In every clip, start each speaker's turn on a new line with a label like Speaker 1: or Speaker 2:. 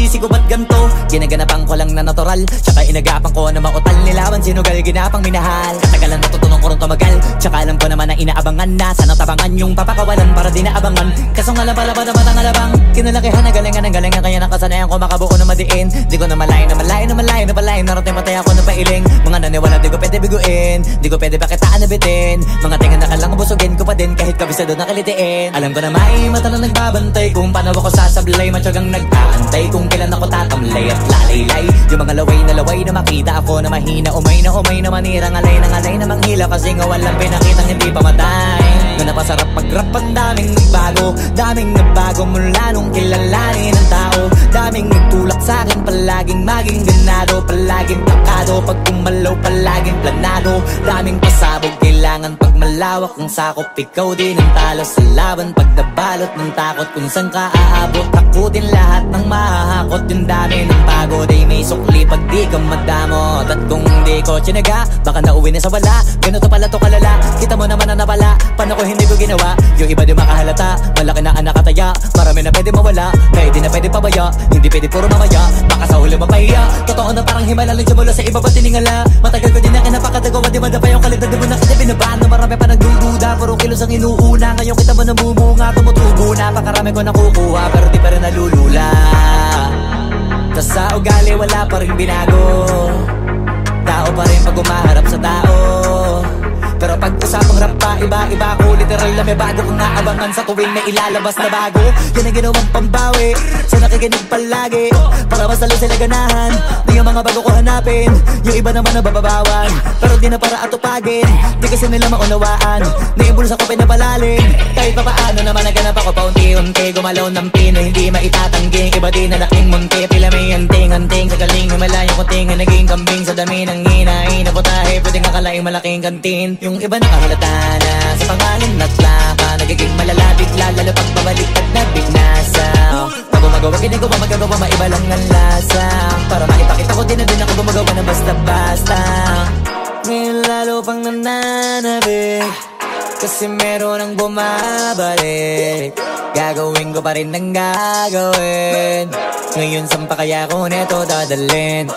Speaker 1: sinisisi ko ba't ganto? Ginaganapan ko lang na natural, tsaka inagapan ko na mautal nilaban. Sinugal ginapang minahal, katagalan natutunan ko rin tumagal. Tsaka alam ko naman na inaabangan na sana tabangan yung papakawalan para di naabangan. Kaso nga lang pala ba naman ang alabang kinalakihan na galingan kaya nakasanayan ko makabuo na madiin. Di ko na malayo na malayo na malayo na palayo. Narating matay ako na pailing. Mga naniwala di ko pwede biguin, di ko pwede bakitaan na bitin. Mga tingan na kalang busugin ko pa din kahit kabisado na kalitiin. Alam ko na may mata na nagbabantay kung paano ako sasablay. Matyagang nag-aantay kung kailan ako tatamlay at lalaylay. Yung mga laway na makita ako na mahina. Umay na manirang alay na manghila. Kasi nga walang pinakitang hindi pa matay. Na napasarap mag-rap ang daming nagbago mula nung kilalanin ang tao. Daming nagtulak sa'kin palaging maging ganado. Palaging plakado pag kumalaw palaging planado. Daming pasabog kailangan pag malawak ang sakop. Ikaw din ang talo sa laban pag nabalot ng takot. Kung saan ka aabot takutin lahat ng mahahakot. Yung dami ng pagod ay may sukli pag di ka madamot. At kung di ko tsinaga baka nauwi na sa wala. Ganito pala to kalala, kita mo naman na napala. Paano ko hindi ko ginawa, yung iba di makahalata. Malaki na anak kataya, marami na pwede mawala. Kaya di na pwede pabaya, hindi pwede puro mamaya. Baka sa huli mapahiya, totoo na parang himala lang simula sa iba ba tiningala. Matagal ko din na kinapakatagawa, di madapa yung kalidad. Di mo na kita binabaan na marami pa nagdududa. Puro kilos ang inuuna, ngayon kita mo namumunga. Tumutubo na, pakarami ko nakukuha pero di pa rin nalulula. Tas sa ugali wala pa rin binago. Tao pa rin pag umaharap sa tao. Pero pag usapang rap pa, iba ko. Literal na may bago kong naabangan sa tuwing may ilalabas na bago. Yan ang ginawang pambawi sa nakikinig palagi para mas lalo sila ganahan. Di yung mga bago ko hanapin, yung iba naman nababawan. Pero di na para atupagin, di kasi nila maunawaan. Naimbulsa ko pinapalalim, kahit pa paano naman naganap ako paunti-unti. Gumalaw ng pino, hindi maitatanggi. Iba di na laking munti, pila may anting-anting. Sa galing himalayang kunting, naging kambing sa dami ng hinahin. Naputahe, pwedeng akalaing malaking kantin. Yung iba nakahalata na sa pangalan at plaka. Nagiging malalapit lalo pag babalik at nabignasa. Pag gumagawa, ginagawa, magagawa, maiba lang ang lasa. Para maipakita ko din na din ako gumagawa na basta-basta. Ngayon lalo pang nananabik kasi meron ang bumabalik. Gagawin ko pa rin ang gagawin. Ngayon saan pa kaya ko neto dadalhin?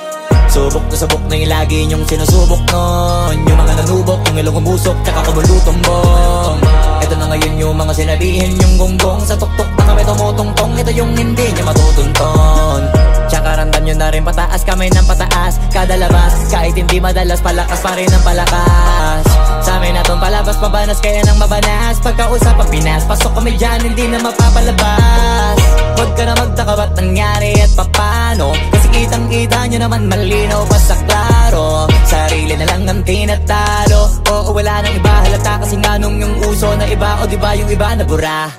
Speaker 1: Subok na yung lagi niyong sinusubok nun. Yung mga nanubok, yung ilong umusok, tsaka kumulutumbong. Ito na ngayon yung mga sinabihin yung gonggong. Sa tuktok na kami tumutungtong, ito yung hindi niya matutunton. Tsaka ramdam nyo na rin pataas, kamay ng pataas. Kada labas, kahit hindi madalas, palakas pa rin ang palakas. Sa amin na tong palabas, pabanas kaya nang mabanas. Pagkausap ang Pinas, pasok kami dyan, hindi na mapapalabas. Huwag ka na magtaka ba't nangyari at papano. Kasi kitang-kita nyo naman malinaw pa sa klaro. Sarili na lang ang tinatalo. Oo, wala nang iba halata kasi nga nung yung uso na iba. O diba yung iba na bura.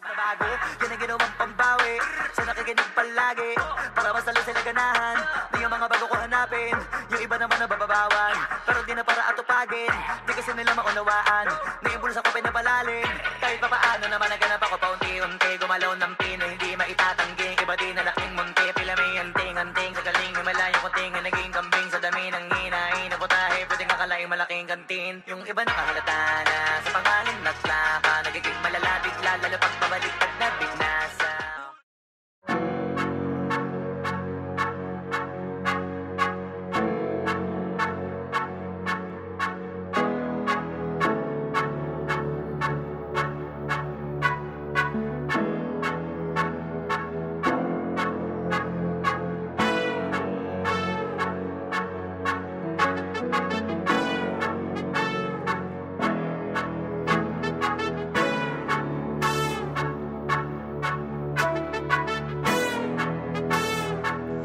Speaker 1: Nabago, yan ang ginawang pambawi sa nakikinig palagi para mas lalo sila ganahan. Di yung mga bago ko hanapin, yung iba naman nababawan. Pero di na para atupagin, di kasi nila maunawaan. Naimbulsa ko pinapalalim, kahit pa paano naman naganap ako paunti-unti. Gumalaw ng pino, hindi maitatanggi. Iba di na laking munti, pila may anting-anting. Sa galing himalayang kunting, naging kambing sa dami ng hinahin. Naputahe, pwedeng akalaing malaking kantin. Yung iba nakahalata na sa pangalan at plaka. Nagiging malalapit lalo pag babalik at nabignasa.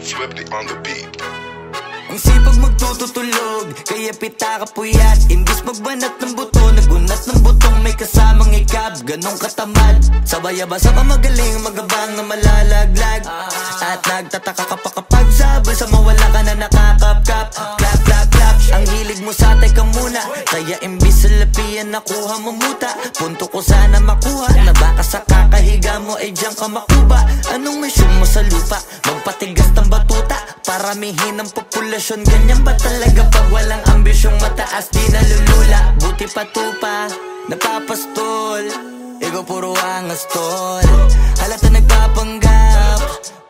Speaker 2: Swifty on the beat.
Speaker 3: Ang sipag magtututulog, kaya pita ka puyat. Imbis magbanat ng buto, nagunat ng butong may kasamang ikab. Ganong katamad, sabay-abasa ka magaling, magabang na malalaglag. At nagtataka ka pa kapag sabay sa mawala ka na nakakapkap. Clap, clap, clap, ang hilig mo sa teka muna. Kaya imbis sa lapian nakuha mo muta. Punto ko sana makuha, na baka sa kakahiga mo ay diyan ka makuba. Anong mission mo sa lupa? Magpatigas ng batuta, paramihin ang populasyon. Ganyan ba talaga pag walang ambisyong mataas? Di nalulula, buti patupa, napapastol. Ikaw puro angas tol, halata nagpapanggap,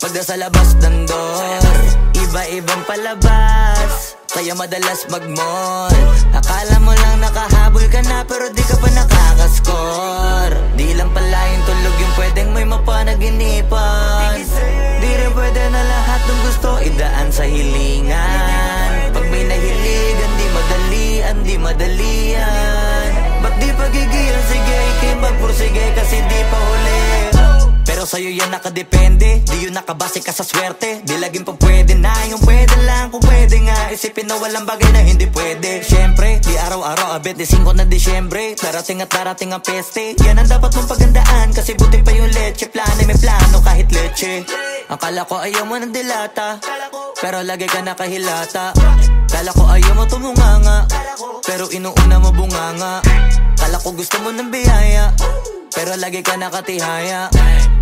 Speaker 3: pag nasa labas ng door, iba-ibang palabas, kaya madalas mag-mall. Akala mo lang nakahabol ka na, pero di ka pa nakakascore. Di lang pala yung tulog yung pwedeng may mapanaginipan. Di rin pwede na lahat ng gusto idaan sa hilingan. Pag may nahiligan, di madalian. Ba't di pagigilan, sige, ikay magpursige kasi di pa huli. Pero sa'yo yan nakadepende, di yun nakabase ka sa swerte. Di laging pa pwede na, yung pwede lang kung pwede nga. Isipin na walang bagay na hindi pwede. Siyempre, di araw-araw, 25 na Disyembre. Darating at darating ang peste, yan ang dapat mong pagandaan. Kasi buti pa yung leche, plano may plano kahit leche. Akala ko ayaw mo ng dilata, pero lagi ka nakahilata. Kala ko ayaw mo tumunganga, pero inuuna mo bunganga. Kala ko gusto mo ng biyaya, pero lagi ka nakatihaya.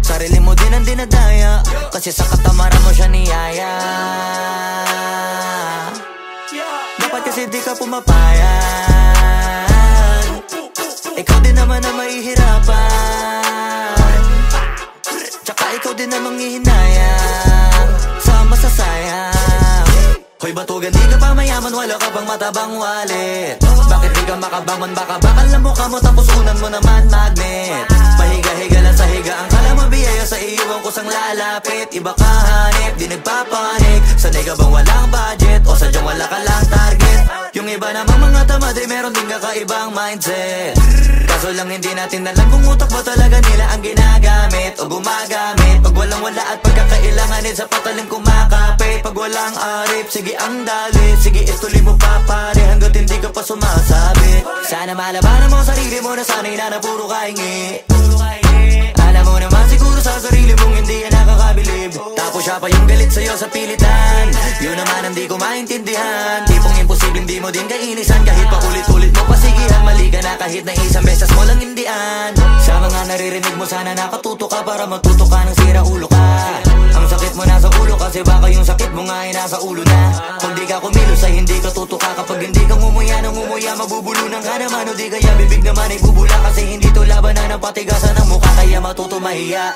Speaker 3: Sarili mo din ang dinadaya, kasi sa katamaran mo siya niyaya. Dapat kasi di ka pumapayag, ikaw din naman na mahihirapan. Tsaka ikaw din namang hihinayang sa masasayang. Hoy batugan, di ka pa mayaman, wala ka pang matabang wallet. Bakit di ka makabangon, baka bakal na mukha mo tapos unan mo naman magnet. Pahiga-higa lang sa higa, ang kala mo biyaya sa iyo ang kusang lalapit. Iba ka hanip, di nagpapanik. Sanay ka bang walang budget o sadyang wala ka lang target? Yung iba namang mga tamad ay meron din kakaibang mindset. Kaso lang hindi natin alam kung utak ba talaga nila ang ginagamit o gumagamit. Pag walang wala at pagkakailanganin sa patalim kumakapit. Pag walang arip, sige ang dali, sige ituloy mo pa pare hanggat hindi ka pa sumasabi. Sana malabanan mo sarili mo na sana'y na puro kahingi. Alam mo naman siguro sa sarili mong hindi yan nakakabilib. Tapos siya pa yung galit sa'yo sa pilitan. Yun naman ang di ko maintindihan. Tipong imposibleng di mo din kainisan. Kahit pa ulit-ulit mo pasigihan, mali ka na kahit na isang beses mo lang hindian. Sa mga naririnig mo sana nakatuto ka para matuto ka ng sira ulo ka. Ang sakit mo nasa ulo kasi baka yung sakit mo nga ay nasa ulo na. Kung di ka kumilos ay hindi ka tutuka. Kapag hindi ka ngumuya ng ngumuya, mabubulunan ka naman. O di kaya bibig naman ay bubula, kasi hindi to labanan ng patigasan ng mukha, kaya matuto mahiya.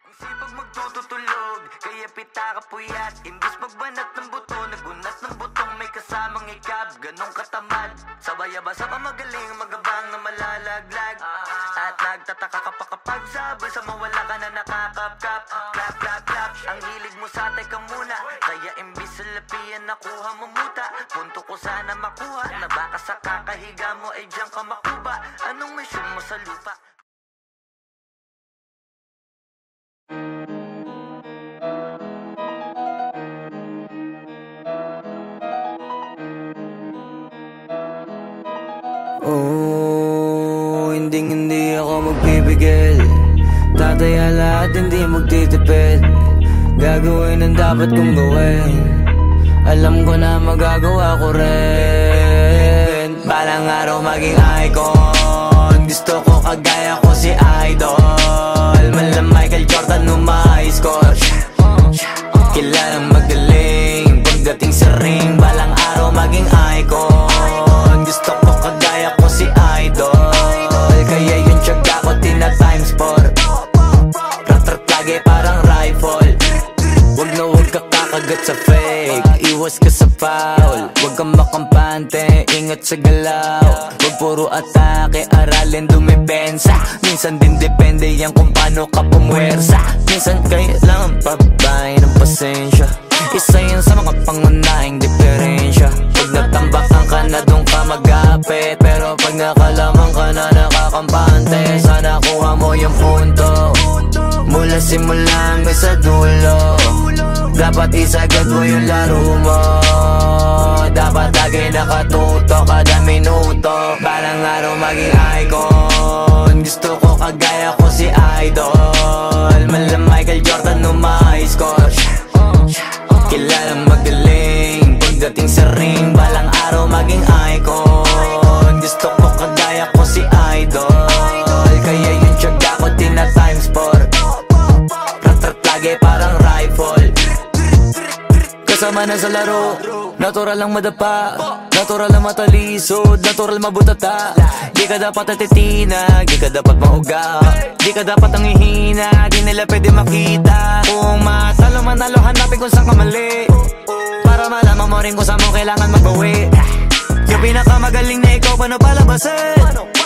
Speaker 3: Ang sipag magtututulog, kaya pita ka puyat. Imbis magbanat ng buto, nagunat ng butong may kasamang ikab. Ganong katamad, sabay-abasa pa magaling, magabang na malalaglag. At nagtataka ka pa kapag sabay sa mawala ka na nakakapkap. Clap, clap, clap, ang hilig mo sa teka muna. Kaya imbis sa lapian nakuha mo muta. Punto ko sana makuha, na baka sa kakahiga mo ay diyan ka makuba. Anong mission mo sa lupa? Oh, hindi ako magpipigil. Tataya lahat, hindi magtitipid. Gagawin ang dapat kong gawin. Alam ko na magagawa ko rin. Balang araw maging icon. Gusto ko kagaya ko si Idol. Malam Michael Jordan nung ma-high score. Kilalang magaling pagdating sa ring. Balang araw maging icon. Gusto ko kagaya ko si Idol. Kaya yung tiyaga ko tina-times 4. Rat-rat lagi parang rifle. Wag na wag ka kakagat sa fake, iwas ka sa foul. Wag kang makampante, ingat sa galaw. Wag puro atake, aralin dumipensa. Minsan din depende yan kung paano ka pumwersa. Minsan kailangan pabay ng pasensya. Isa yan sa mga pangunahing diferensya. Pag natambakan ka na doon ka mag-apit, pero pag nakalaman ka na nakakampante, sana kuha mo yung punto. Mula simula hanggang sa dulo, dapat isagad mo yung laro mo. Dapat lagi nakatuto kada minuto. Balang araw maging icon. Gusto ko kagaya ko si Idol. Malam Michael Jordan nung ma-high score. Kilalang magaling pagdating sa ring. Balang araw maging icon. Gusto ko kagaya ko si Idol. Kaya yung tiyaga ko tina-times 4. Rat-rat lagi parang rifle. Kasama na sa laro, natural lang madapa. Natural na matalisod, natural mabutata. Di ka dapat atitina, di ka dapat mauga. Di ka dapat ang ihina, di nila pwede makita. Kung matalo manalo, hanapin kung saan ka mali, para malaman mo rin kung saan mo kailangan magbawi. Yung pinakamagaling na ikaw, paano palabasin?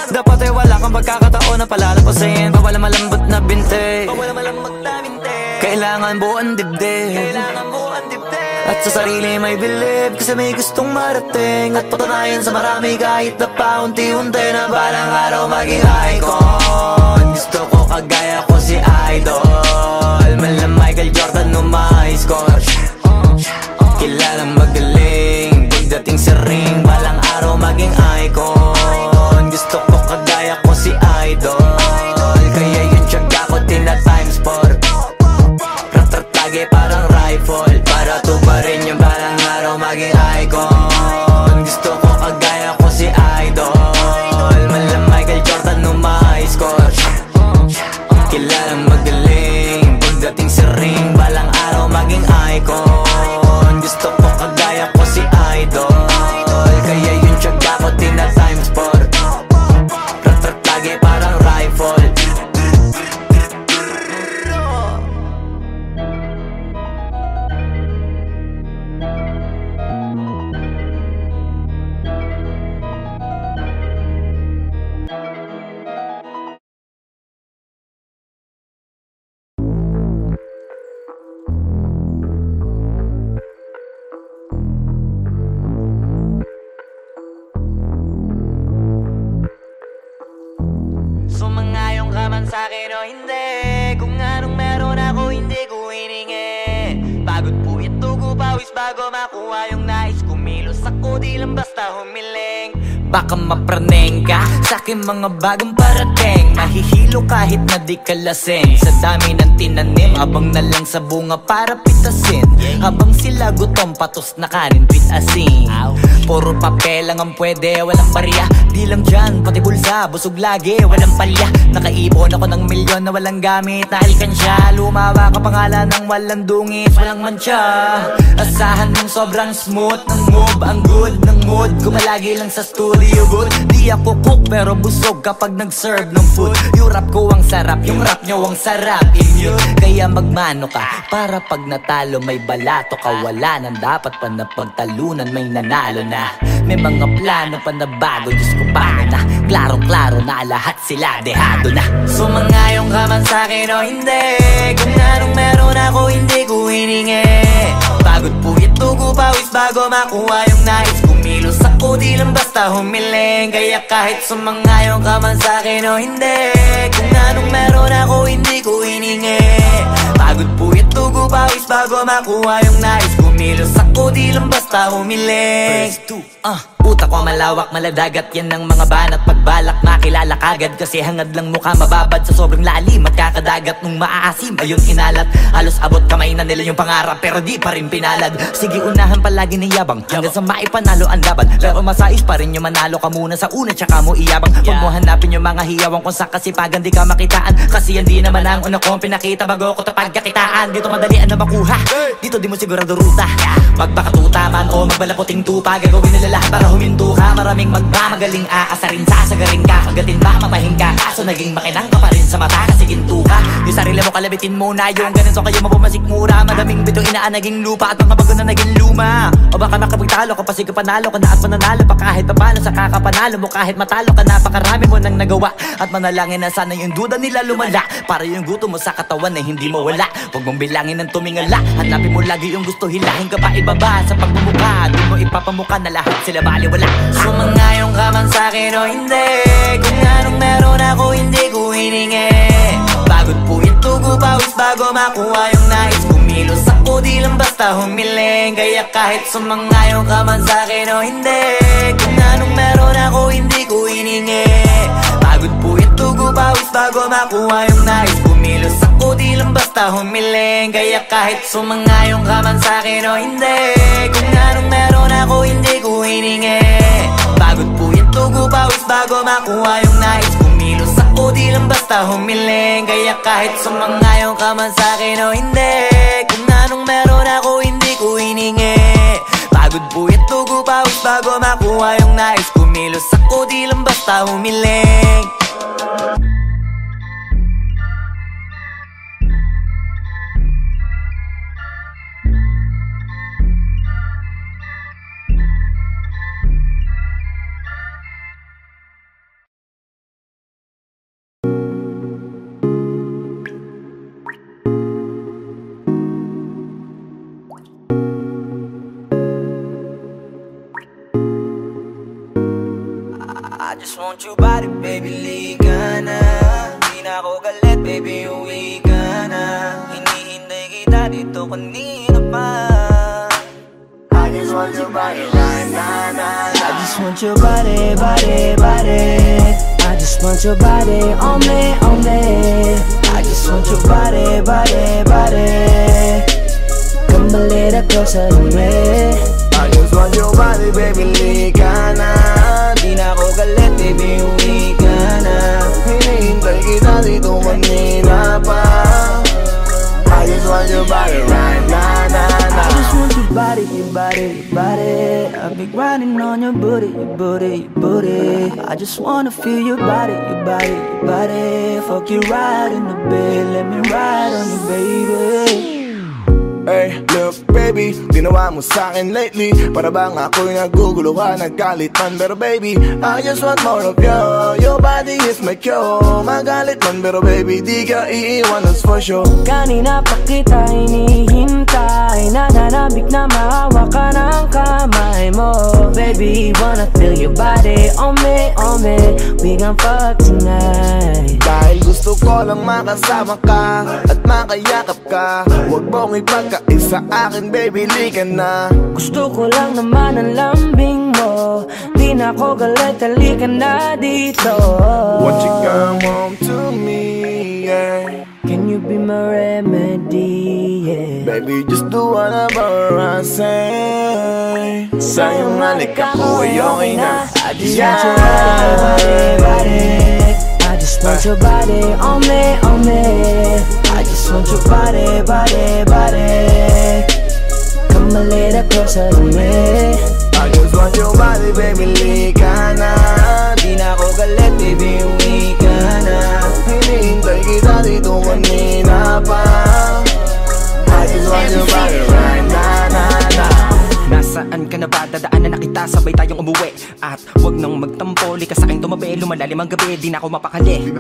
Speaker 3: Dapat ay wala kang pagkakataon na palalapasin. Bawal malambot na binte, kailangan buuan dibdib. At sa sarili may believe, kasi may gustong marating. At patunayan sa marami kahit na paunti-unti, na balang araw maging icon. Gusto ko kagaya ko si Idol, mala Michael Jordan no my score. Kilalang magaling pagdating sa ring, balang araw maging icon. Gusto ko kagaya ko si Idol, kaya yung tiyaga ko tina times 4. Lagi parang rifle, para tubarin yung balang araw maging icon. Gusto ko kagaya ko si Idol, mala Michael Jordan no my score. Kilalang magaling pagdating sa ring, balang araw maging icon. Gusto ko kagaya ko si Idol, kaya yung tiyaga ko tina times 4. Rat-rat lagi parang rifle. Sumangayong ka man sa'kin o hindi, kung anong meron ako hindi ko hiningi. Pagod po ito ko pawis bago makuha yung nais. Kumilos ako di lang basta humiling. Baka mapraneng ka sa'kin mga bagong parating. Mahihilo kahit na di ka lasing, sa dami ng tinanim, habang na lang sa bunga para pitasin. Habang sila gutom patos na kanin pitasin. Puro papel lang ang pwede, walang barya. Di lang dyan, pati bulsa, busog lagi, walang palya. Nakaipon ako ng milyon na walang gamit na alkansya. Lumawa ka pangalan ng walang dungis, walang mancha. Asahan mong sobrang smooth ng move, ang good ng mood. Kumalagi lang sa studio booth. Di ako cook pero busog kapag nag-serve ng food. Yung rap ko ang sarap, yung rap nyo ang sarap. Immune, kaya magmano ka, para pag natalo may balato ka. Wala nang dapat pa na pagtalunan, may nanalo na. May mga plano pa na bago, Diyos ko paano na. Klarong-klaro na lahat sila dehado na. Sumangayong ka man sa'kin o hindi, kung anong meron ako hindi ko hiningi. Pagod po ito ko pawis bago makuha yung nais. Kumilos ako di lang basta humiling, kaya kahit sumangayong ka man sa'kin o hindi, kung anong meron ako hindi ko hiningi. Pagod po ito ko pawis bago makuha yung nais. Kumilos ako di lang basta humiling. Utak ko malawak, maladagat yan ng mga banat. Pagbalak makilala kagad, kasi hangad lang mukha mababad sa sobrang lalim. Magkakadagat nung maaasim, ayun inalat. Halos abot kamay na nila yung pangarap, pero di pa rin pinalad. Sige unahan palagi ng yabang, hanggang sa maipanalo ang laban. Pero masais pa rin yung manalo ka muna sa una, tsaka mo iyabang. Huwag mo hanapin yung mga hiyawang kung sa kasipagan di ka makitaan. Kasi yan di naman ang una kong pinakita bago ko tapagkakitaan. Dito madalian na makuha, dito di mo sigurado ruta. Magbakatuta man o magbalaputing tupa, gagawin nila lahat para huminto ka. Maraming magmamagaling aasarin, sasagaring ka. Kagatin ba, matahin ka, kaso naging makinang ka pa rin sa mata kasi ginto ka. Yung sarili mo kalabitin muna, yung ganito kayo mapumasik mura. Madaming bitong inaan naging lupa at mga bago na naging luma. O baka makapagtalo ka pa, sige panalo ka na at mananalo pa kahit papano sa kakapanalo mo. Kahit matalo ka, napakarami mo nang nagawa. At manalangin na sana yung duda nila lumala, para yung gutom mo sa katawan na hindi mo wala. Huwag mong bilangin ng tumingala, hanapin mo lagi yung gusto, hilahin ka pa ibaba sa pagmumukha. Di mo ipapamuka na lahat sila baliwala. Sumangayong ka man sa'kin o hindi, kung anong meron ako hindi ko hiningi. Pagod po ito ko pawis bago makuha yung nais. Kumilos ako di lang basta humiling, kaya kahit sumangayong ka man sa'kin o hindi, kung anong meron ako hindi ko hiningi. Pagod po ito ko pawis bago makuha yung nais. Kumilos ako di lang basta humiling, kaya kahit sumangayong ka man sa'kin o hindi, kung anong meron ako hindi ko hiningi. Pagod po ito ko pawis bago makuha yung nais. Kumilos ako di lang basta humiling, kaya kahit sumangayong ka man sa'kin o hindi, kung anong meron ako hindi ko hiningi. Pagod Pagod, puyat, dugo, pawis bago makuha yung nais. Kumilos ako, di lang basta humiling. I just want your body, baby, liga na. Di na ako galit, baby, uwi ka na. Hinihintay kita dito kanina pa. I just want your body right now, I just want your body, body, body. I just want your body on me, on me. I just want your body, body, body. Come a little closer to me. I just want your body, baby, liga na. Di na ako galit, baby, uwi ka na. Hinihintay kita dito kanina pa. I just want your body right now, I just want your body, your body, your body. I've been grinding on your booty, your booty, your booty. I just wanna feel your body, your body, your body. Fuck you right in the bed, let me ride on you, baby.
Speaker 4: Hey, look baby, ginawa mo sa'kin lately. Para bang ako'y nagugulo ka, naggalit man. Pero baby, I just want more of you. Your body is my cure. Magalit man, pero baby, di ka iiwan, that's for sure.
Speaker 5: Kanina pa kita hinihintay, nananabik na mahawa ka ng kamay mo. Baby, wanna feel your body on me, on me. We gon' fuck tonight.
Speaker 4: Dahil gusto ko lang makasama ka at makayakap ka. Huwag mong ipagkaisa akin, baby, liga na.
Speaker 5: Gusto ko lang naman ang lambing mo. Di na ako galit, halika na dito.
Speaker 4: Won't you come home to me, yeah.
Speaker 5: Can you be my remedy, yeah.
Speaker 4: Baby, just do whatever I say. Sa'yong halik ako ay okay na.
Speaker 5: I just want your body, body. I just want your body on me, on me. I just want your body, body, body. Come a little closer to me.
Speaker 4: I just want your body, baby, liga na.
Speaker 3: Di na ako galit, baby, uwi ka na.
Speaker 4: Hinihintay kita dito kanina pa. I just want your body right now.
Speaker 1: Nasaan ka na ba? Dadaanan na kita, sabay tayong umuwi. At wag nang magtampo, lika sa'king tumabi. Lumalalim ang gabi, di na ako mapakali.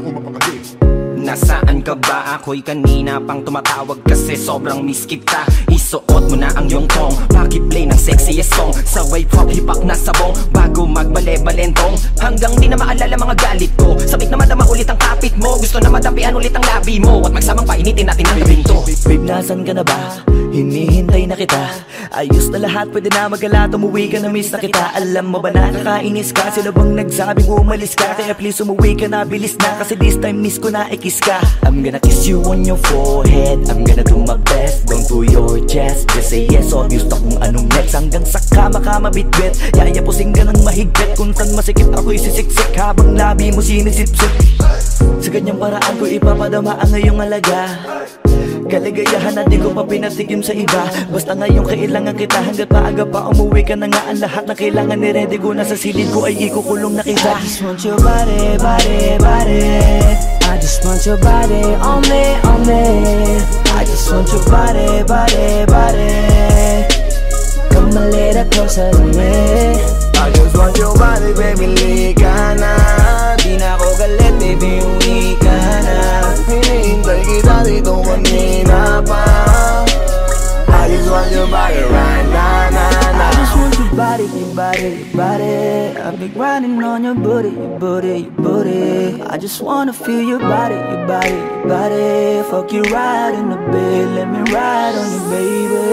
Speaker 1: Nasaan ka ba? Ako'y kanina pang tumatawag kasi sobrang miss kita. Isuot mo na ang iyong tong, pakiplay ng sexiest song. Sabay pop hipak na sabong, bago magbale-balentong. Hanggang di na maalala mga galit ko. Sabik na madama ulit ang kapit mo. Gusto na madampian ulit ang labi mo. At magsamang painitin natin ang gabing to.
Speaker 3: Babe, nasan ka na ba? Hinihintay na kita. Ayos na lahat, pwede na magala. Umuwi ka na, miss na kita. Alam mo ba nakakainis ka? Sila bang nagsabing umalis ka? Kaya please umuwi ka na, bilis na. Kasi this time miss ko na, kiss ka. I'm gonna kiss you on your forehead. I'm gonna do my best, down to your chest. Just say yes, obvious na kung anong next. Hanggang sa kama ka mabitbit, yayapusing ka ng mahigpit. Kung saan masikip ako isisiksik, habang labi mo sinisipsip. Sa ganyang paraan ko ipapadama ang ngayong alaga. Kaligayahan na di ko pa pinatikim sa iba. Basta ngayon kailangan kita. Hanggat maaga pa umuwi ka na nga. Ang lahat na kailangan ni-ready ko na sa silid ko ay ikukulong na kita.
Speaker 5: I just want your body, body, body. I just want your body on me, on me. I just want your body, body, body. Come a little closer to me.
Speaker 4: I just want your body, baby, liga na.
Speaker 3: Di na ako galit, baby, uwi ka na.
Speaker 4: Hinihintay kita dito kanina pa. I just want your body right now,
Speaker 5: I just want your body, your body, your body. I've been grinding on your booty, your booty, your booty. I just wanna feel your body, your body, your body. Fuck you right in the bed, let me ride on you, baby.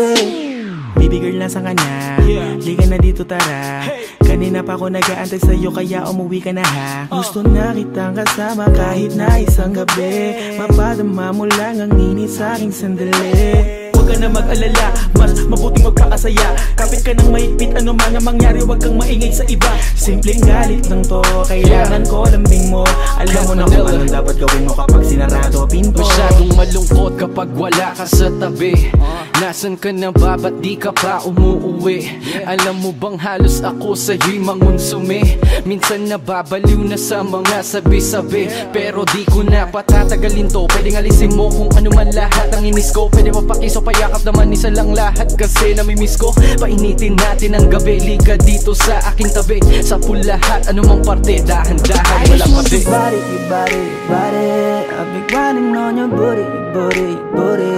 Speaker 6: Baby girl na sa kanya, liga na dito tara. Kanina pa ako nag-aantay sa'yo kaya umuwi ka na ha. Gusto na kitang kasama kahit na isang gabi. Mapadama mo lang ang init sa'king sandali. wag ka na mag-alala, mas mabuting magkakasaya. Kapit ka ng mahigpit, ano man ang mangyari, wag kang maingay sa iba. Simpleng galit lang to, kailangan ko lambing mo. Alam mo na kung anong dapat gawin mo kapag sinarado pinto.
Speaker 7: Masyadong malungkot kapag wala ka sa tabi. Nasaan ka na ba, ba't di ka pa umuuwi? Alam mo bang halos ako sa'yo'y mangonsume? Minsan nababaliw na sa mga sabi-sabi, pero di ko na patatagalin to. Pwedeng alisin mo kung ano man lahat ang inis ko. Pwede mapakiso, payakap naman isa lang lahat, kasi namimiss ko. Painitin natin ang gabi, liga dito sa aking tabi. Sa lahat, anumang parte, dahan-dahan, wala pati.
Speaker 5: Your body, your body, your body. I've been grinding on your booty, your booty, your booty.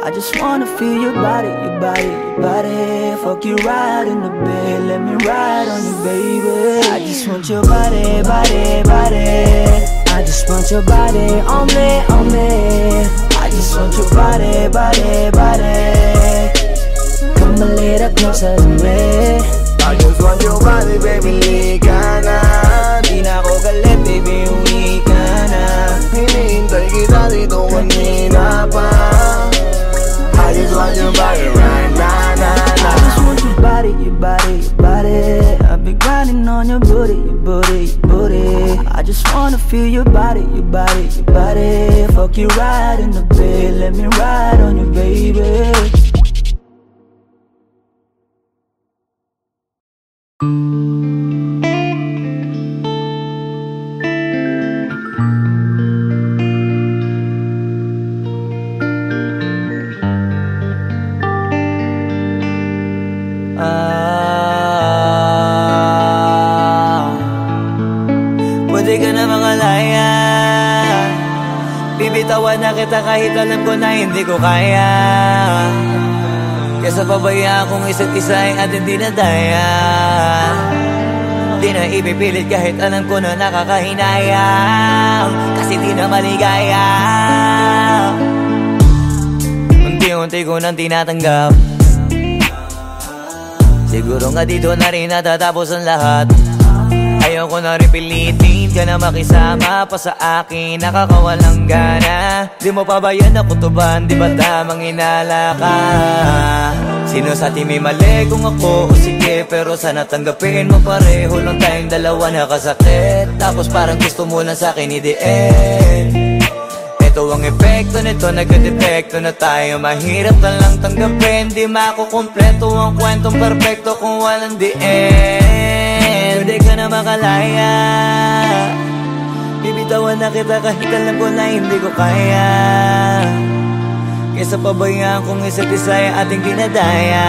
Speaker 5: I just wanna feel your body, your body, your body. Fuck you right in the bed, let me ride on you, baby. I just want your body, body, body. I just want your body on me, on me. I just want your body, body, body. Come a little closer to me.
Speaker 4: I just want your body, baby, lika na.
Speaker 5: Di na ako galit, baby, uwi ka na.
Speaker 4: Hinihintay kita dito kanina pa. I just want your body right now,
Speaker 5: I just want your body, your body, your body. I've been grinding on your booty, your booty, your booty. I just wanna feel your body, your body, your body. Fuck you right in the bed, let me ride on you, baby.
Speaker 3: Pwede ka na mangalaya, bibitawan na kita kahit alam ko na hindi ko kaya. Kesa pabayaan kung isa't isa ay ating dinadaya. Di na ipipilit kahit alam ko na nakakahinayang, kasi di na maligaya. Unti-unti ko nang tinatanggap, siguro nga dito na rin natatapos ang lahat. Ayaw ko na rin pilitin ka na makisama pa sa akin, nakakawalang gana. Di mo pa ba yan nakutuban, di ba tamang inala ka? Sino sa atin may mali kung ako o sige, pero sana tanggapin mo pareho lang tayong dalawa nakasakit. Tapos parang gusto mo lang sa akin i-end. Ito ang epekto nito, nagka-depekto na tayo. Mahirap na lang tanggapin, di makukumpleto ang kwentong perfecto kung walang the end. Pwede ka na makalaya, bibitawan na kita kahit alam ko na hindi ko kaya. Kesa pabayaan kung isa't isa ay ating dinadaya.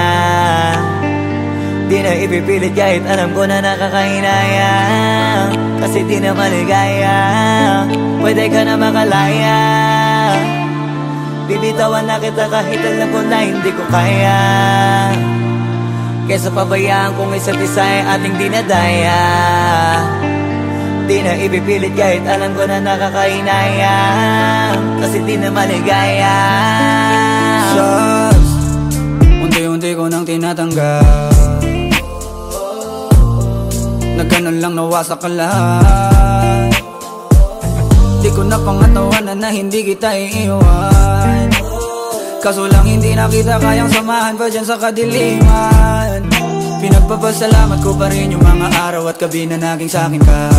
Speaker 3: Di na ipipilit kahit alam ko na nakakahinaya, kasi di na maligaya. Pwede ka na makalaya, bibitawan na kita kahit alam ko na hindi ko kaya. Kesa pabayaan kung isa't isa ay ating dinadaya. Di na ipipilit kahit alam ko na nakakahinaya, kasi di na maligaya.
Speaker 5: Shots, unti-unti ko nang tinatanggap, nagganon lang nawasak ka lahat. Di ko na pangatawanan na hindi kita iiwan, kaso lang hindi na kita kayang samahan pa dyan sa kadiliman. Pinagpapasalamat ko pa rin yung mga araw at gabi na naging sa'kin ka.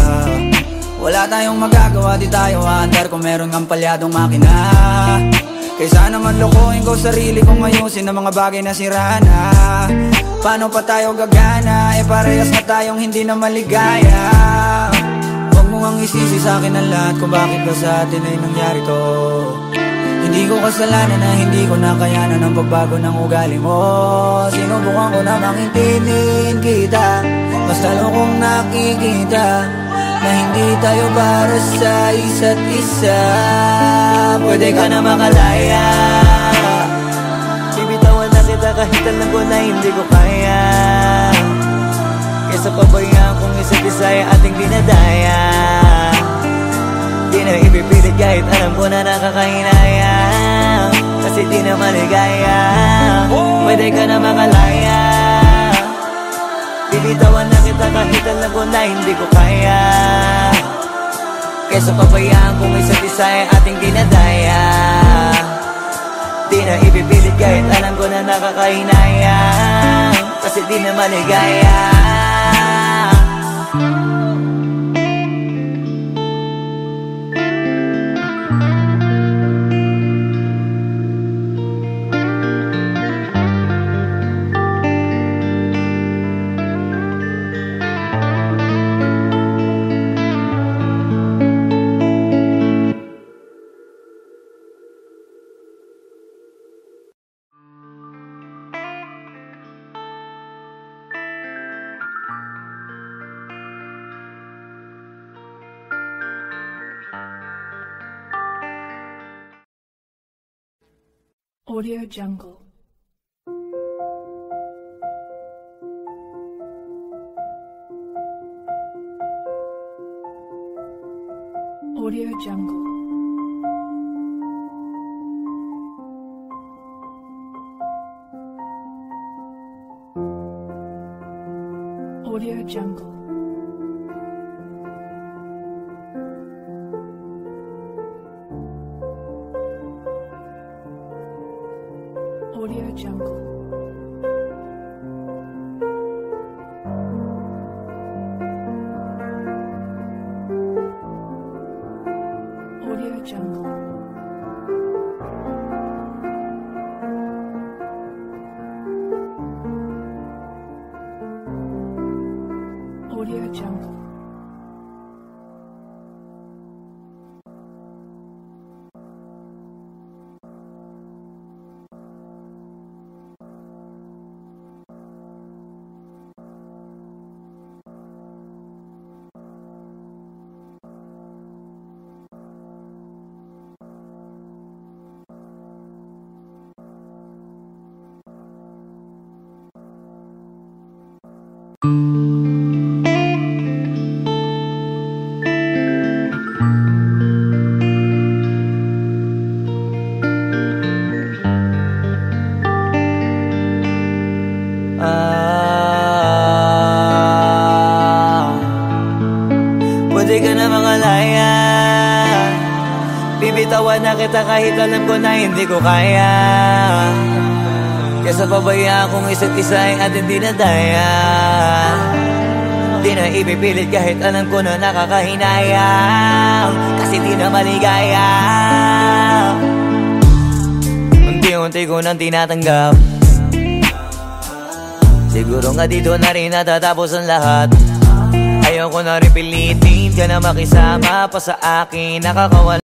Speaker 5: Wala tayong magagawa, di tayo aandar kung meron kang palyadong makina. Kaysa naman lokohin ko sarili kong ayusin ang mga bagay na sira na. Paano pa tayo gagana, eh parehas na tayong hindi na maligaya. Huwag mo ang isisi sa'kin ang lahat kung bakit ba sa atin ay nangyari to. Hindi ko kasalanan na hindi ko nakayanan ang pagbago ng ugali mo. Sinubukan ko na makintindihin kita, mas lalo kong nakikita na hindi tayo para sa isa't isa.
Speaker 3: Pwede ka na makalaya, bibitawan na kita kahit alam ko na hindi ko kaya. Kesa pabayaan kung isa't isa ay ating dinadaya. Di na ipipilit kahit alam ko na nakakahinaya, kasi di na maligaya. Pwede ka na makalaya, bibitawan na kita kahit alam ko na hindi ko kaya. Kesa pabayaan kung isa't isa ay ating dinadaya. Di na ipipilit kahit alam ko na nakakahinayang, kasi di na maligaya.
Speaker 8: Audio Jungle. Audio Jungle. Audio Jungle. Audio Jungle. Audio Jungle. Audio Jungle.
Speaker 3: Pwede ka na mangalaya, bibitawan na kita kahit alam ko na hindi ko kaya. Kesa pabayaan kung isa't isa ay ating dinadaya. Di na ipipilit kahit alam ko na nakakahinayang, kasi di na maligaya. Unti-unti ko nang tinatanggap, siguro nga dito na rin natatapos ang lahat. Ayaw ko na rin pilitin ka na makisama pa sa akin, nakakawala.